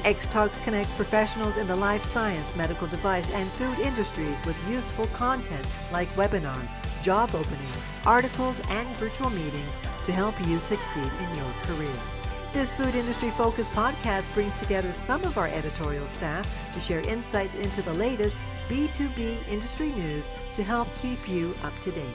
Xtalks connects professionals in the life science, medical device, and food industries with useful content like webinars, job openings, articles, and virtual meetings to help you succeed in your career. This food industry-focused podcast brings together some of our editorial staff to share insights into the latest B2B industry news to help keep you up to date.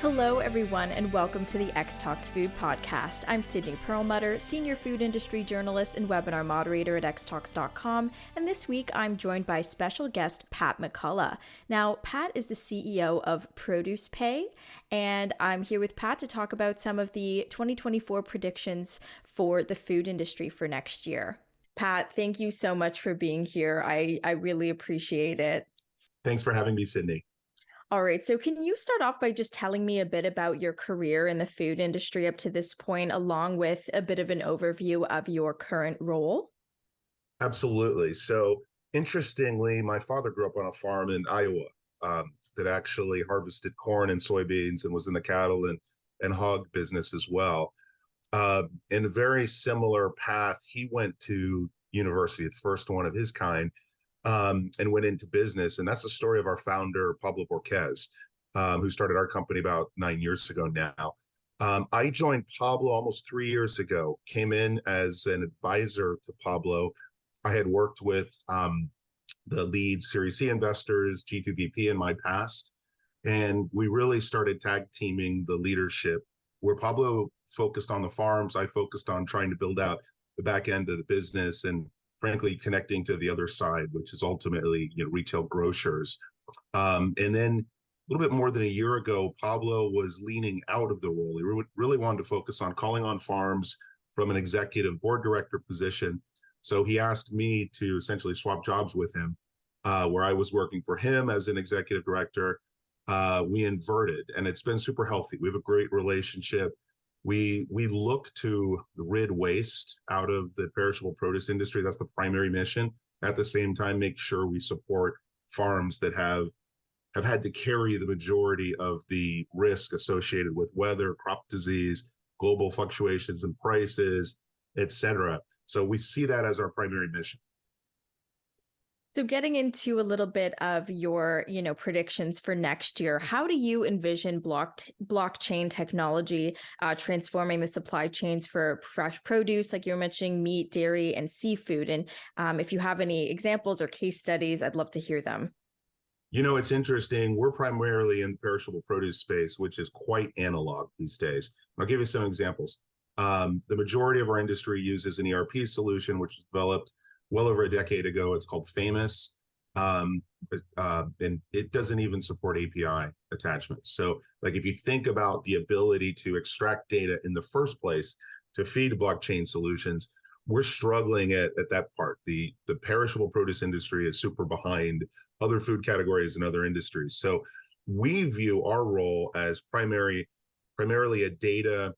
Hello, everyone, and welcome to the Xtalks Food Podcast. I'm Sydney Perlmutter, Senior Food Industry Journalist and Webinar Moderator at Xtalks.com, and this week I'm joined by special guest Pat McCullough. Now, Pat is the CEO of ProducePay, and I'm here with Pat to talk about some of the 2024 predictions for the food industry for next year. Pat, thank you so much for being here. I really appreciate it. Thanks for having me, Sydney. All right. So can you start off by just telling me a bit about your career in the food industry up to this point, along with a bit of an overview of your current role? Absolutely. So interestingly, my father grew up on a farm in Iowa that actually harvested corn and soybeans and was in the cattle and hog business as well. In a very similar path, he went to university, the first one of his kind, and went into business. And that's the story of our founder, Pablo Borquez, who started our company about 9 years ago now. I joined Pablo almost 3 years ago, came in as an advisor to Pablo. I had worked with the lead Series C investors, G2VP in my past, and we really started tag teaming the leadership where Pablo focused on the farms. I focused on trying to build out the back end of the business and frankly, connecting to the other side, which is ultimately retail grocers. And then a little bit more than a year ago, Pablo was leaning out of the role. He really wanted to focus on calling on farms from an executive board director position. So he asked me to essentially swap jobs with him, where I was working for him as an executive director. We inverted, and it's been super healthy. We have a great relationship. We look to rid waste out of the perishable produce industry. That's the primary mission. At the same time, make sure we support farms that have had to carry the majority of the risk associated with weather, crop disease, global fluctuations in prices, et cetera. So we see that as our primary mission. So getting into a little bit of your, predictions for next year, how do you envision blockchain technology transforming the supply chains for fresh produce, like you were mentioning, meat, dairy, and seafood? And if you have any examples or case studies, I'd love to hear them. It's interesting. We're primarily in the perishable produce space, which is quite analog these days. I'll give you some examples. The majority of our industry uses an ERP solution, which was developed well over a decade ago. It's called Famous, and it doesn't even support API attachments. So like if you think about the ability to extract data in the first place to feed blockchain solutions, we're struggling at that part. The perishable produce industry is super behind other food categories and other industries. So we view our role as primarily a data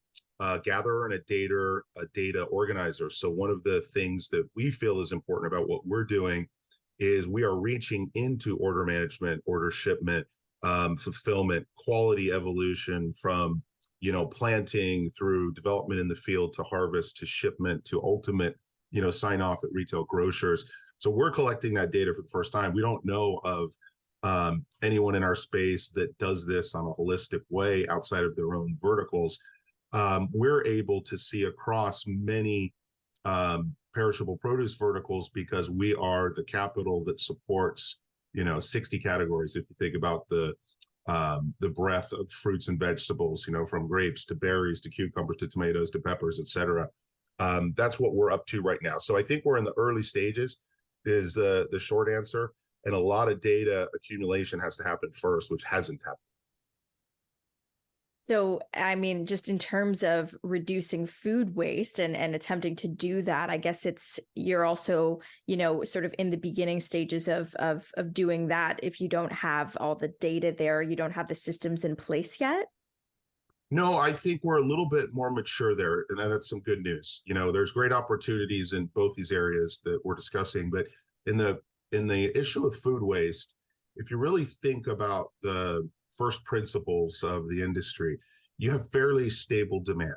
gatherer and a data organizer. So one of the things that we feel is important about what we're doing is we are reaching into order management, order shipment, fulfillment, quality evolution from, planting through development in the field to harvest to shipment to ultimate, sign off at retail grocers. So we're collecting that data for the first time. We don't know of anyone in our space that does this on a holistic way outside of their own verticals. We're able to see across many perishable produce verticals because we are the capital that supports, 60 categories. If you think about the breadth of fruits and vegetables, from grapes to berries to cucumbers to tomatoes to peppers, et cetera. That's what we're up to right now. So I think we're in the early stages is the short answer. And a lot of data accumulation has to happen first, which hasn't happened. So, just in terms of reducing food waste and attempting to do that, I guess you're also, sort of in the beginning stages of doing that. If you don't have all the data there, you don't have the systems in place yet. No, I think we're a little bit more mature there, and that's some good news. There's great opportunities in both these areas that we're discussing, but in the issue of food waste, if you really think about the first principles of the industry, you have fairly stable demand,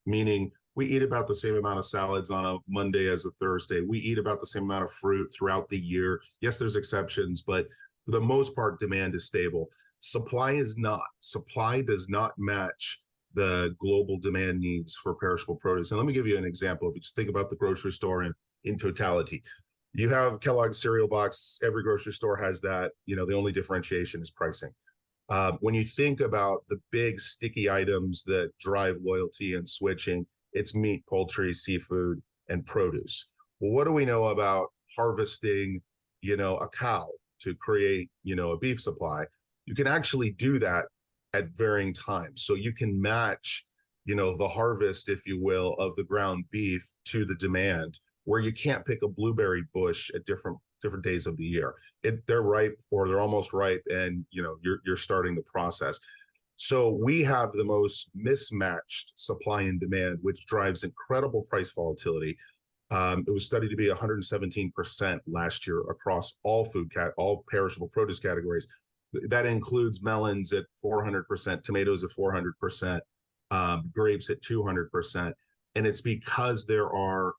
meaning We eat about the same amount of salads on a Monday as a Thursday. We eat about the same amount of fruit throughout the year. Yes, there's exceptions, but for the most part, demand is stable. Supply is not. Supply does not match the global demand needs for perishable produce. And let me give you an example. If you just think about the grocery store in totality, you have Kellogg's cereal box. Every grocery store has that. The only differentiation is pricing. When you think about the big sticky items that drive loyalty and switching, it's meat, poultry, seafood, and produce. Well, what do we know about harvesting, a cow to create, a beef supply? You can actually do that at varying times. So you can match, the harvest, if you will, of the ground beef to the demand, where you can't pick a blueberry bush at different days of the year. They're ripe or they're almost ripe, and you're starting the process. So we have the most mismatched supply and demand, which drives incredible price volatility. It was studied to be 117% last year across all all perishable produce categories. That includes melons at 400%, tomatoes at 400%, grapes at 200%. And it's because there are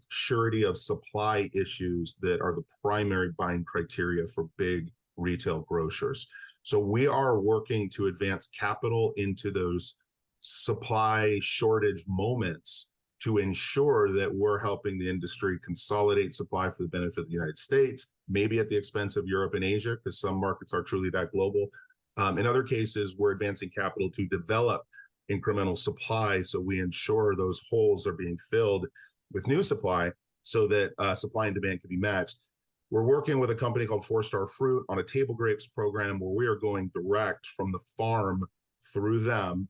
surety of supply issues that are the primary buying criteria for big retail grocers. So we are working to advance capital into those supply shortage moments to ensure that we're helping the industry consolidate supply for the benefit of the United States, maybe at the expense of Europe and Asia, because some markets are truly that global. In other cases, we're advancing capital to develop incremental supply, so we ensure those holes are being filled with new supply so that supply and demand can be matched. We're working with a company called 4-Star Fruit on a table grapes program where we are going direct from the farm through them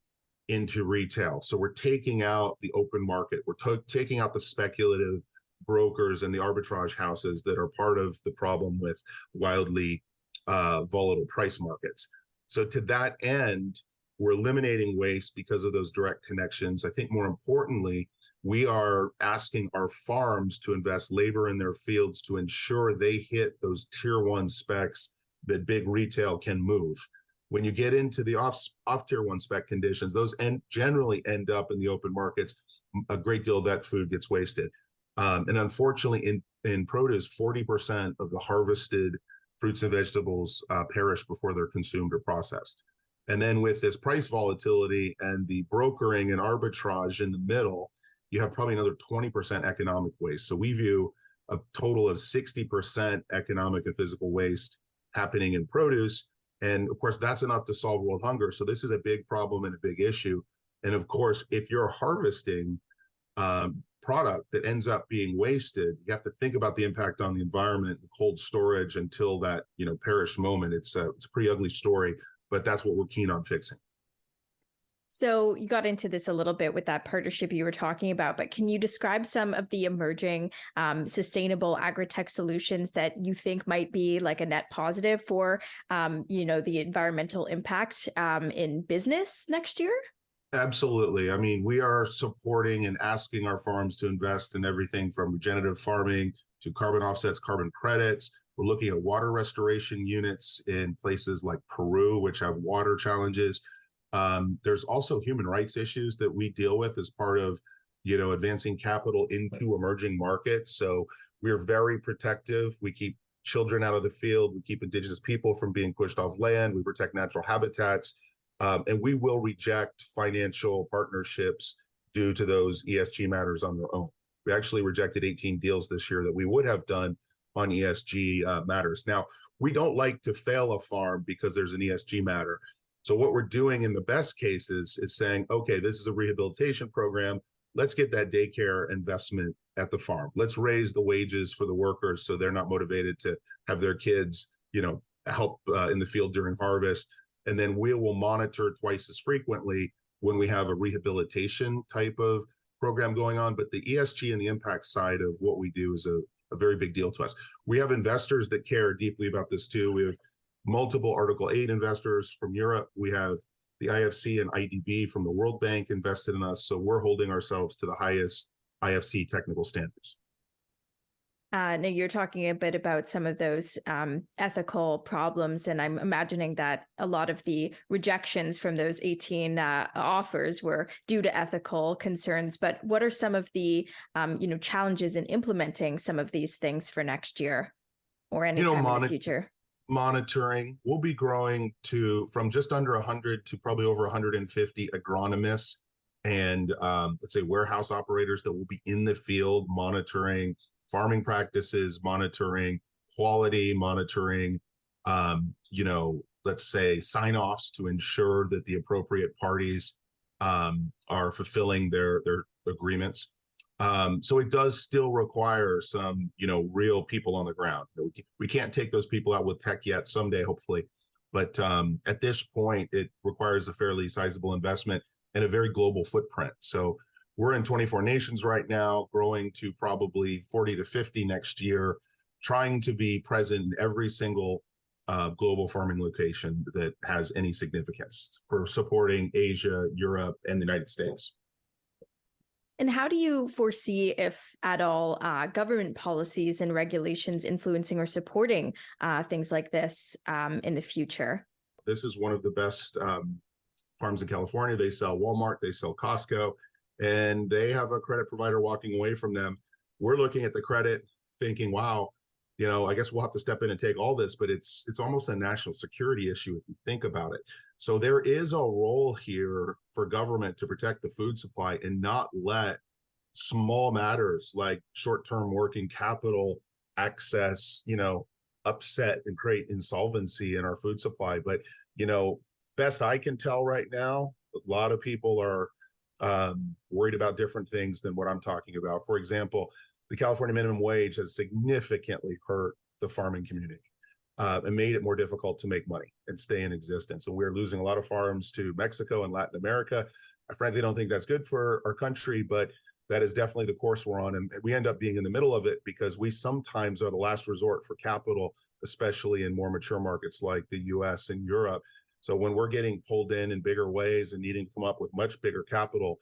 into retail. So we're taking out the open market. We're taking out the speculative brokers and the arbitrage houses that are part of the problem with wildly volatile price markets. So to that end, we're eliminating waste because of those direct connections. I think more importantly, we are asking our farms to invest labor in their fields to ensure they hit those tier 1 specs that big retail can move. When you get into the off tier 1 spec conditions, those generally end up in the open markets. A great deal of that food gets wasted. And unfortunately, in produce, 40% of the harvested fruits and vegetables perish before they're consumed or processed. And then with this price volatility and the brokering and arbitrage in the middle, you have probably another 20% economic waste. So we view a total of 60% economic and physical waste happening in produce. And of course, that's enough to solve world hunger. So this is a big problem and a big issue. And of course, if you're harvesting product that ends up being wasted, you have to think about the impact on the environment, the cold storage until that perish moment. It's a pretty ugly story, but that's what we're keen on fixing. So you got into this a little bit with that partnership you were talking about, but can you describe some of the emerging sustainable agri-tech solutions that you think might be like a net positive for, the environmental impact in business next year? Absolutely. I mean, we are supporting and asking our farms to invest in everything from regenerative farming to carbon offsets, carbon credits. We're looking at water restoration units in places like Peru, which have water challenges. There's also human rights issues that we deal with as part of, advancing capital into emerging markets. So we're very protective. We keep children out of the field. We keep indigenous people from being pushed off land. We protect natural habitats. And we will reject financial partnerships due to those ESG matters on their own. We actually rejected 18 deals this year that we would have done on ESG matters. Now, we don't like to fail a farm because there's an ESG matter. So what we're doing in the best cases is saying, okay, this is a rehabilitation program. Let's get that daycare investment at the farm. Let's raise the wages for the workers so they're not motivated to have their kids, help in the field during harvest. And then we will monitor twice as frequently when we have a rehabilitation type of program going on. But the ESG and the impact side of what we do is a very big deal to us. We have investors that care deeply about this too. We have multiple Article 8 investors from Europe. We have the IFC and IDB from the World Bank invested in us. So we're holding ourselves to the highest IFC technical standards. Now you're talking a bit about some of those ethical problems, and I'm imagining that a lot of the rejections from those 18 offers were due to ethical concerns. But what are some of the challenges in implementing some of these things for next year or any time in the future? Monitoring. We'll be growing from just under 100 to probably over 150 agronomists and let's say warehouse operators that will be in the field monitoring farming practices, monitoring quality, monitoring, let's say sign-offs to ensure that the appropriate parties are fulfilling their agreements. So it does still require some, real people on the ground. We can't take those people out with tech yet, someday, hopefully. But at this point, it requires a fairly sizable investment and a very global footprint. So we're in 24 nations right now, growing to probably 40 to 50 next year, trying to be present in every single global farming location that has any significance for supporting Asia, Europe, and the United States. And how do you foresee, if at all, government policies and regulations influencing or supporting things like this in the future? This is one of the best farms in California. They sell Walmart, they sell Costco, and they have a credit provider walking away from them. We're looking at the credit thinking, wow, I guess we'll have to step in and take all this, but it's almost a national security issue if you think about it. So there is a role here for government to protect the food supply and not let small matters like short-term working capital access, upset and create insolvency in our food supply. But, best I can tell right now, a lot of people are worried about different things than what I'm talking about. For example, the California minimum wage has significantly hurt the farming community and made it more difficult to make money and stay in existence. And we're losing a lot of farms to Mexico and Latin America. I frankly don't think that's good for our country, but that is definitely the course we're on. And we end up being in the middle of it because we sometimes are the last resort for capital, especially in more mature markets like the US and Europe. So when we're getting pulled in bigger ways and needing to come up with much bigger capital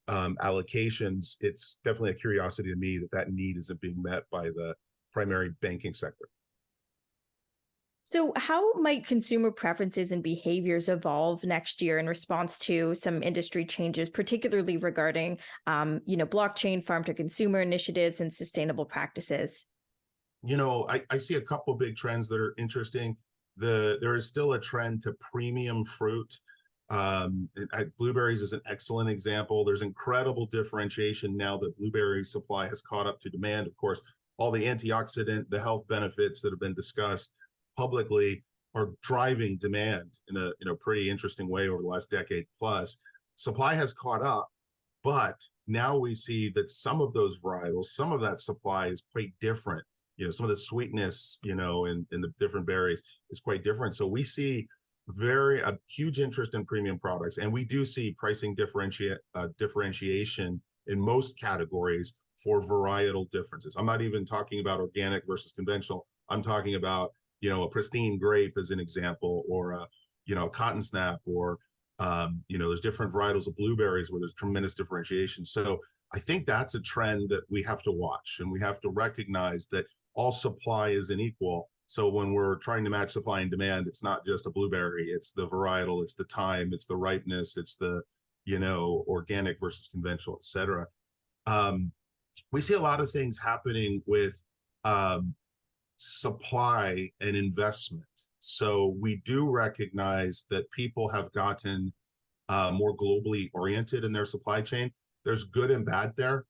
allocations, it's definitely a curiosity to me that need isn't being met by the primary banking sector. So how might consumer preferences and behaviors evolve next year in response to some industry changes, particularly regarding, blockchain, farm to consumer initiatives and sustainable practices? I see a couple big trends that are interesting. There is still a trend to premium fruit. Blueberries is an excellent example. There's incredible differentiation now that blueberry supply has caught up to demand. Of course, all the antioxidant, the health benefits that have been discussed publicly are driving demand in a pretty interesting way over the last decade plus. Supply has caught up, but now we see that some of those varietals, some of that supply is quite different. Some of the sweetness, in the different berries is quite different. So we see a huge interest in premium products, and we do see pricing differentiation in most categories for varietal differences. I'm not even talking about organic versus conventional. I'm talking about a pristine grape as an example, or a cotton snap, or there's different varietals of blueberries where there's tremendous differentiation. So I think that's a trend that we have to watch, and we have to recognize that all supply isn't equal. So when we're trying to match supply and demand, it's not just a blueberry, it's the varietal, it's the time, it's the ripeness, it's the, organic versus conventional, et cetera. We see a lot of things happening with supply and investment. So we do recognize that people have gotten more globally oriented in their supply chain. There's good and bad there.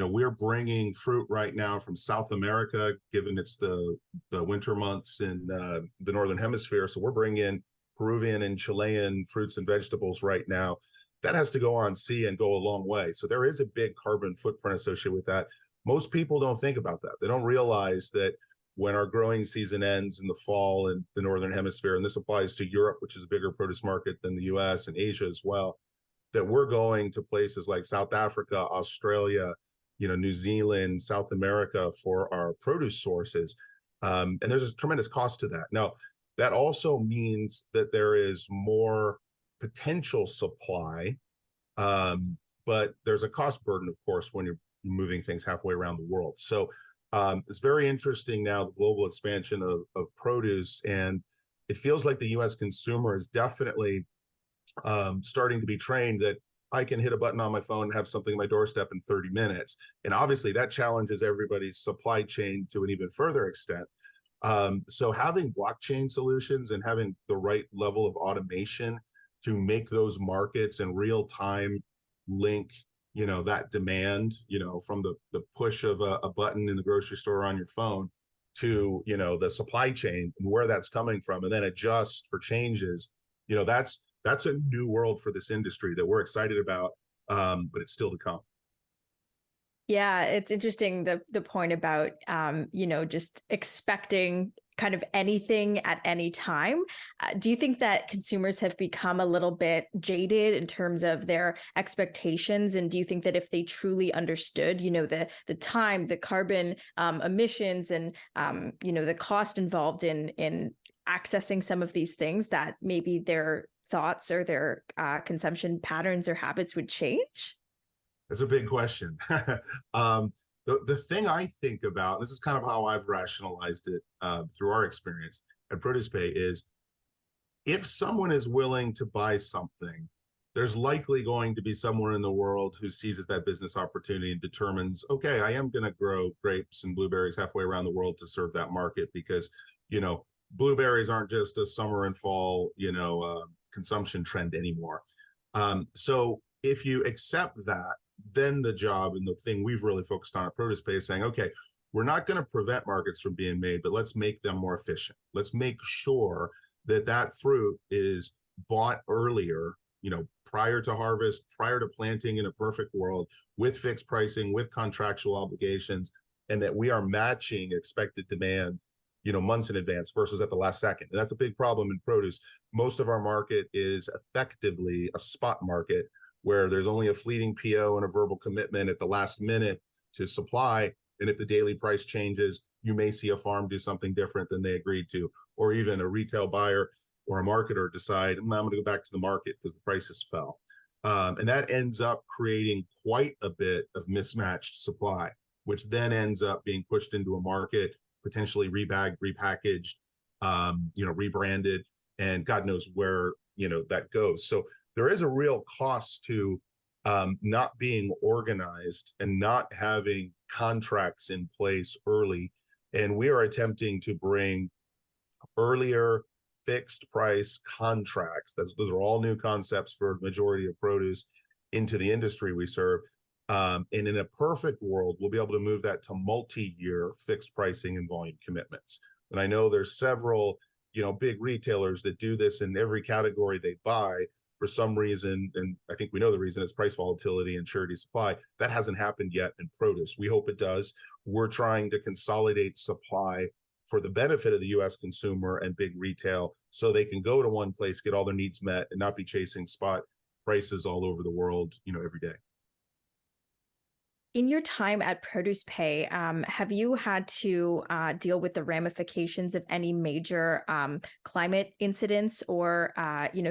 We're bringing fruit right now from South America, given it's the winter months in the Northern Hemisphere. So we're bringing in Peruvian and Chilean fruits and vegetables right now. That has to go on sea and go a long way. So there is a big carbon footprint associated with that. Most people don't think about that. They don't realize that when our growing season ends in the fall in the Northern Hemisphere, and this applies to Europe, which is a bigger produce market than the US and Asia as well, that we're going to places like South Africa, Australia, New Zealand, South America for our produce sources. And there's a tremendous cost to that. Now, that also means that there is more potential supply, but there's a cost burden, of course, when you're moving things halfway around the world. So It's very interesting now, the global expansion of produce, and it feels like the U.S. consumer is definitely starting to be trained that I can hit a button on my phone and have something on my doorstep in 30 minutes. And obviously that challenges everybody's supply chain to an even further extent. So having blockchain solutions and having the right level of automation to make those markets in real time link, that demand, from the push of a button in the grocery store on your phone to, the supply chain and where that's coming from, and then adjust for changes, that's a new world for this industry that we're excited about, but it's still to come. Yeah, it's interesting the point about just expecting kind of anything at any time. Do you think that consumers have become a little bit jaded in terms of their expectations? And do you think that if they truly understood, the time, the carbon emissions, and the cost involved in accessing some of these things, that maybe their thoughts or their consumption patterns or habits would change? That's a big question. The thing I think about, this is kind of how I've rationalized it through our experience at ProducePay, is if someone is willing to buy something, there's likely going to be someone in the world who seizes that business opportunity and determines, okay, I am going to grow grapes and blueberries halfway around the world to serve that market, because, blueberries aren't just a summer and fall, consumption trend anymore. So if you accept that, then the job and the thing we've really focused on at ProducePay is saying, okay, we're not going to prevent markets from being made, but let's make them more efficient. Let's make sure that fruit is bought earlier, prior to harvest, prior to planting, in a perfect world, with fixed pricing, with contractual obligations, and that we are matching expected demand, months in advance versus at the last second. And that's a big problem in produce. Most of our market is effectively a spot market, where there's only a fleeting PO and a verbal commitment at the last minute to supply. And if the daily price changes, you may see a farm do something different than they agreed to, or even a retail buyer or a marketer decide, I'm going to go back to the market because the prices fell. And that ends up creating quite a bit of mismatched supply, which then ends up being pushed into a market, potentially rebagged, repackaged, rebranded, and God knows where, that goes. So there is a real cost to not being organized and not having contracts in place early. And we are attempting to bring earlier fixed price contracts. Those are all new concepts for the majority of produce into the industry we serve. And in a perfect world, we'll be able to move that to multi-year fixed pricing and volume commitments. And I know there's several, big retailers that do this in every category they buy. For some reason, and I think we know the reason, is price volatility and surety supply. That hasn't happened yet in produce. We hope it does. We're trying to consolidate supply for the benefit of the U.S. consumer and big retail, so they can go to one place, get all their needs met, and not be chasing spot prices all over the world, every day. In your time at ProducePay, have you had to deal with the ramifications of any major climate incidents or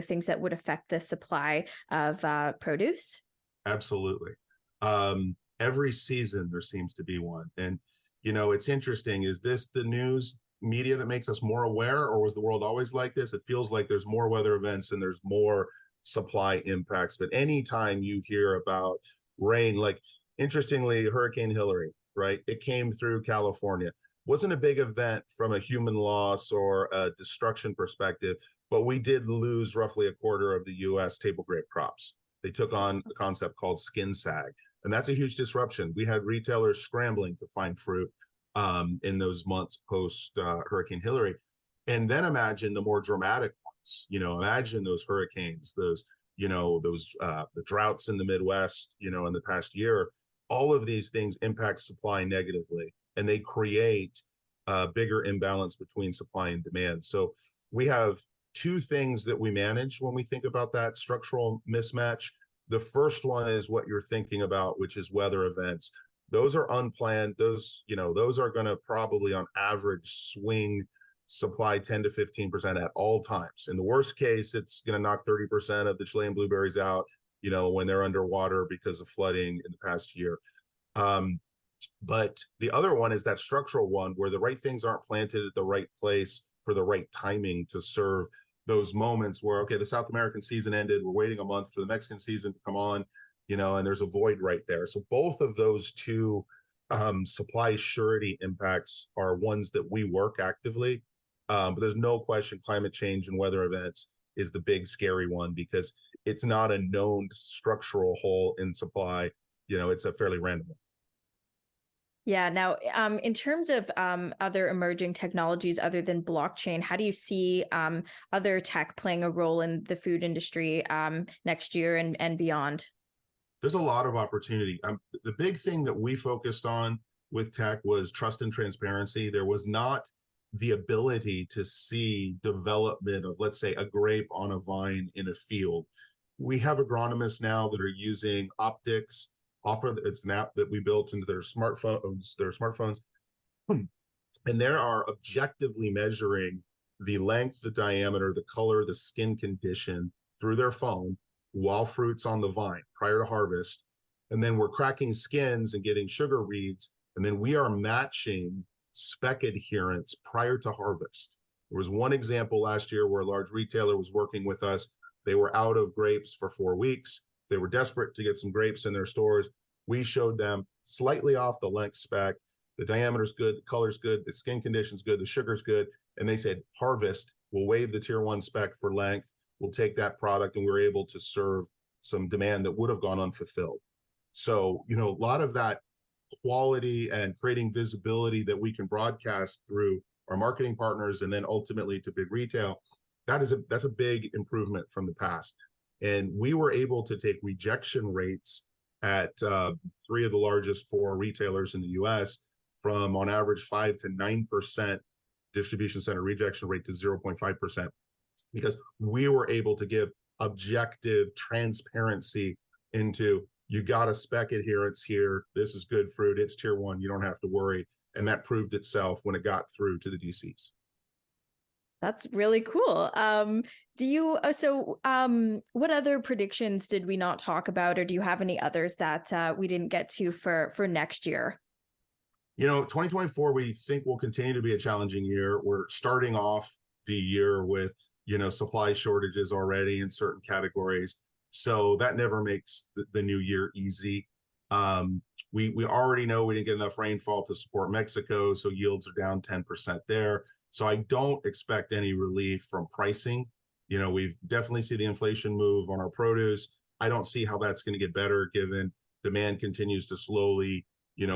things that would affect the supply of produce? Absolutely. Every season there seems to be one, and it's interesting. Is this the news media that makes us more aware, or was the world always like this? It feels like there's more weather events and there's more supply impacts. But anytime you hear about rain, like, interestingly, Hurricane Hillary, right? It came through California. Wasn't a big event from a human loss or a destruction perspective, but we did lose roughly a quarter of the U.S. table grape crops. They took on a concept called skin sag, and that's a huge disruption. We had retailers scrambling to find fruit in those months post Hurricane Hillary. And then imagine the more dramatic ones. Imagine those hurricanes, the droughts in the Midwest, in the past year. All of these things impact supply negatively, and they create a bigger imbalance between supply and demand. So we have two things that we manage when we think about that structural mismatch. The first one is what you're thinking about, which is weather events. Those are unplanned. Those are going to probably on average swing supply 10 to 15% at all times. In the worst case, it's going to knock 30% of the Chilean blueberries out, when they're underwater because of flooding in the past year. But the other one is that structural one where the right things aren't planted at the right place for the right timing to serve those moments where, okay, the South American season ended, we're waiting a month for the Mexican season to come on, and there's a void right there. So both of those two supply surety impacts are ones that we work actively. But there's no question climate change and weather events is the big scary one because it's not a known structural hole in supply. It's a fairly random one. Yeah. Now, in terms of other emerging technologies other than blockchain, how do you see other tech playing a role in the food industry next year and beyond? There's a lot of opportunity. The big thing that we focused on with tech was trust and transparency. There was not the ability to see development of, let's say, a grape on a vine in a field. We have agronomists now that are using optics. It's an app that we built into their smartphones, and they are objectively measuring the length, the diameter, the color, the skin condition through their phone while fruit's on the vine prior to harvest. And then we're cracking skins and getting sugar reads, and then we are matching spec adherence prior to harvest. There was one example last year where a large retailer was working with us. They were out of grapes for 4 weeks. They were desperate to get some grapes in their stores. We showed them slightly off the length spec. The diameter's good, the color's good, the skin condition's good, the sugar's good. And they said, harvest, we'll waive the tier 1 spec for length. We'll take that product, and we were able to serve some demand that would have gone unfulfilled. So, a lot of that quality and creating visibility that we can broadcast through our marketing partners and then ultimately to big retail, that's a big improvement from the past. And we were able to take rejection rates at 3 of the largest 4 retailers in the US from on average 5 to 9% distribution center rejection rate to 0.5%, because we were able to give objective transparency into, you got a spec adherence here, this is good fruit, it's tier 1, you don't have to worry. And that proved itself when it got through to the DCs. That's really cool. What other predictions did we not talk about, or do you have any others that we didn't get to for next year? 2024, we think will continue to be a challenging year. We're starting off the year with, supply shortages already in certain categories. So that never makes the new year easy. We already know we didn't get enough rainfall to support Mexico, so yields are down 10% there. So I don't expect any relief from pricing. We've definitely seen the inflation move on our produce. I don't see how that's going to get better given demand continues to slowly,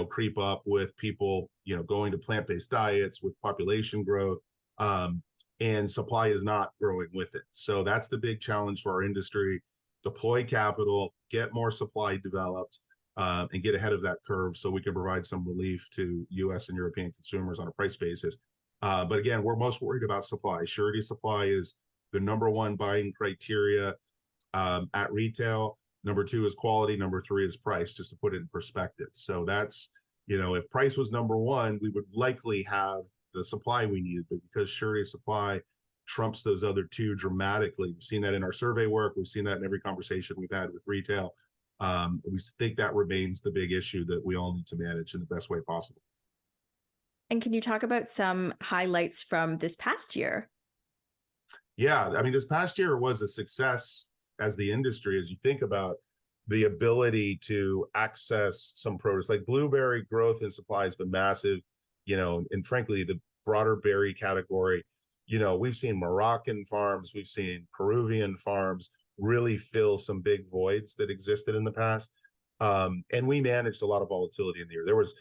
creep up with people, going to plant-based diets, with population growth, and supply is not growing with it. So that's the big challenge for our industry. Deploy capital, get more supply developed, and get ahead of that curve so we can provide some relief to US and European consumers on a price basis. But again, we're most worried about supply. Surety supply is the number 1 buying criteria at retail. Number 2 is quality. Number 3 is price, just to put it in perspective. So that's, if price was number 1, we would likely have the supply we needed. But because surety supply trumps those other 2 dramatically, we've seen that in our survey work. We've seen that in every conversation we've had with retail. We think that remains the big issue that we all need to manage in the best way possible. And can you talk about some highlights from this past year? Yeah, this past year was a success as the industry, as you think about the ability to access some produce. Like blueberry growth and supply has been massive, and frankly, the broader berry category, we've seen Moroccan farms, we've seen Peruvian farms really fill some big voids that existed in the past. And we managed a lot of volatility in the year. There was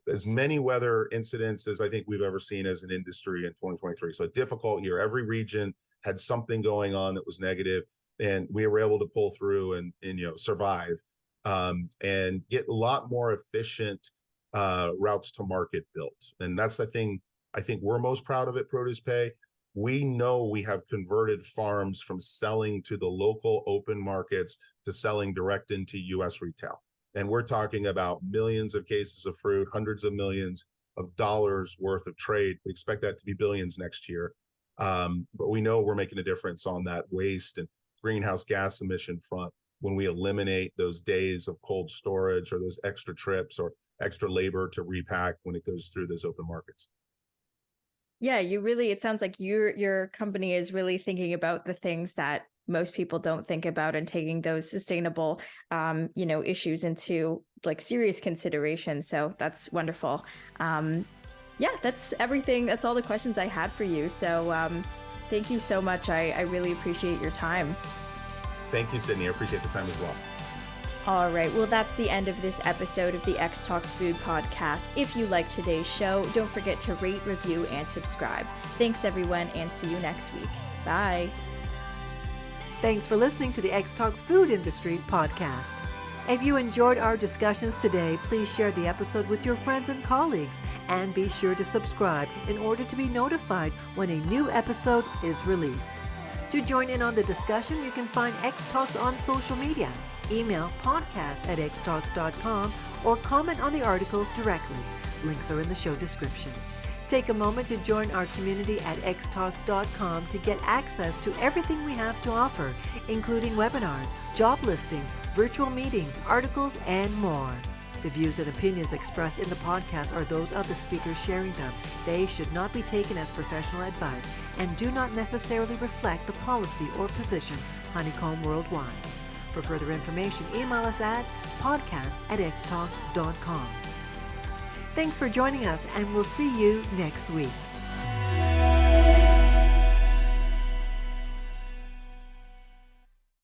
as many weather incidents as I think we've ever seen as an industry in 2023. So a difficult year. Every region had something going on that was negative, and we were able to pull through and survive and get a lot more efficient routes to market built. And that's the thing I think we're most proud of at ProducePay. We know we have converted farms from selling to the local open markets to selling direct into US retail. And we're talking about millions of cases of fruit, hundreds of millions of dollars worth of trade. We expect that to be billions next year. But we know we're making a difference on that waste and greenhouse gas emission front when we eliminate those days of cold storage or those extra trips or extra labor to repack when it goes through those open markets. Yeah, it sounds like your company is really thinking about the things that most people don't think about and taking those sustainable, issues into like serious consideration. So that's wonderful. Yeah, that's everything. That's all the questions I had for you. So thank you so much. I really appreciate your time. Thank you, Sydney. I appreciate the time as well. All right. Well, that's the end of this episode of the Xtalks Food Podcast. If you like today's show, don't forget to rate, review, and subscribe. Thanks, everyone, and see you next week. Bye. Thanks for listening to the Xtalks Food Industry Podcast. If you enjoyed our discussions today, please share the episode with your friends and colleagues, and be sure to subscribe in order to be notified when a new episode is released. To join in on the discussion, you can find Xtalks on social media. Email podcast@xtalks.com or comment on the articles directly. Links are in the show description. Take a moment to join our community at xtalks.com to get access to everything we have to offer, including webinars, job listings, virtual meetings, articles, and more. The views and opinions expressed in the podcast are those of the speakers sharing them. They should not be taken as professional advice and do not necessarily reflect the policy or position Honeycomb Worldwide. For further information, email us at podcast@xtalks.com. Thanks for joining us, and we'll see you next week.